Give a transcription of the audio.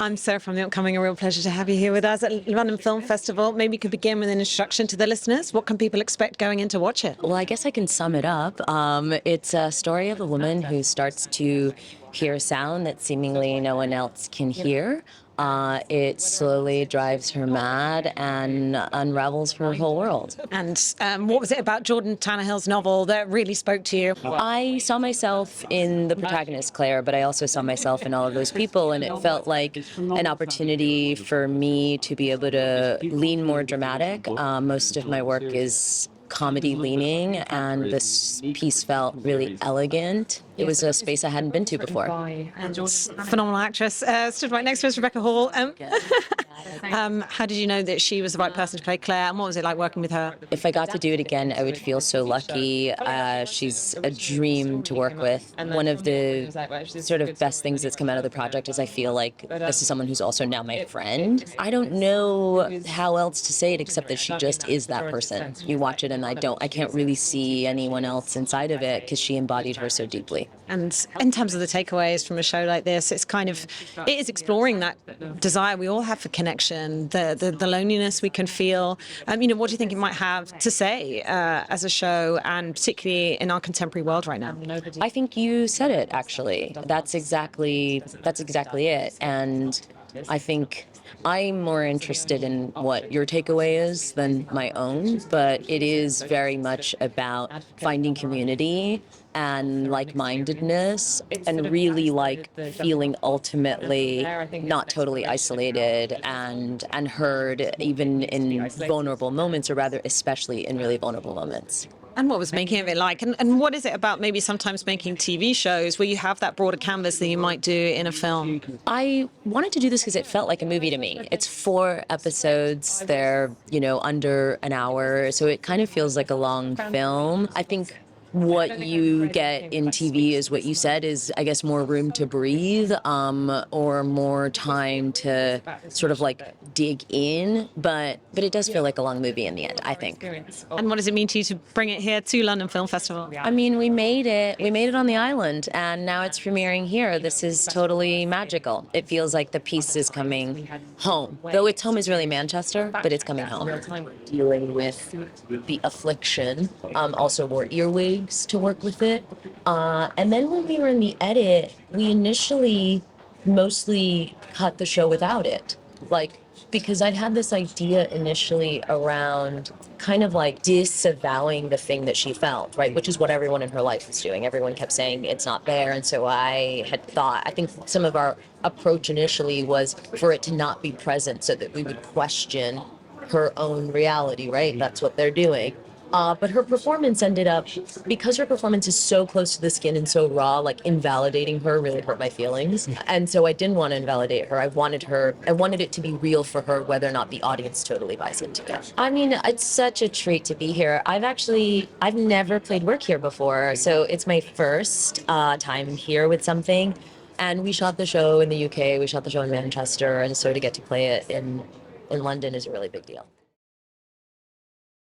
I'm Sarah from the Upcoming. A real pleasure to have you here with us at London Film Festival. Maybe you could begin with an introduction to the listeners. What can people expect going in to watch it? Well, I guess I can sum it up. It's a story of a woman who starts to hear a sound that seemingly no one else can hear. It slowly drives her mad and unravels her whole world. And what was it about Jordan Tannehill's novel that really spoke to you? I saw myself in the protagonist, Claire, but I also saw myself in all of those people, and it felt like an opportunity for me to be able to lean more dramatic. Most of my work is comedy leaning, and this piece felt really elegant. It was a space I hadn't been to before. And phenomenal actress. Stood right next to us, Rebecca Hall. How did you know that she was the right person to play Claire, and what was it like working with her? If I got to do it again, I would feel so lucky. She's a dream to work with. One of the sort of best things that's come out of the project is I feel like this is someone who's also now my friend. I don't know how else to say it except that she just is that person. You watch it and I can't really see anyone else inside of it because she embodied her so deeply. And in terms of the takeaways from a show like this, it is exploring that desire we all have for connection, the loneliness we can feel. What do you think it might have to say as a show, and particularly in our contemporary world right now? I think you said it, actually. That's exactly it. And I think I'm more interested in what your takeaway is than my own, but it is very much about finding community and like-mindedness and really feeling ultimately not totally isolated and heard even in vulnerable moments, or rather especially in really vulnerable moments. And what was making it like? And what is it about maybe sometimes making TV shows where you have that broader canvas than you might do in a film? I wanted to do this because it felt like a movie to me. It's 4 episodes. They're, under an hour. So it kind of feels like a long film. I think what you get in TV is what you said is, I guess, more room to breathe, or more time to sort of dig in. But it does feel like a long movie in the end, I think. And what does it mean to you to bring it here to London Film Festival? I mean, we made it on the island, and now it's premiering here. This is totally magical. It feels like the piece is coming home. Though its home is really Manchester, but it's coming home. Dealing with the affliction, also wore earwigs to work with it. And then when we were in the edit, we initially mostly cut the show without it. Because I'd had this idea initially around kind of disavowing the thing that she felt, right? Which is what everyone in her life was doing. Everyone kept saying it's not there. And so I think some of our approach initially was for it to not be present so that we would question her own reality, right? That's what they're doing. But her performance ended up, because her performance is so close to the skin and so raw, invalidating her really hurt my feelings. And so I didn't want to invalidate her. I wanted it to be real for her, whether or not the audience totally buys into it. I mean, it's such a treat to be here. I've never played work here before, so it's my first time here with something. And we shot the show in the UK, we shot the show in Manchester, and so to get to play it in London is a really big deal.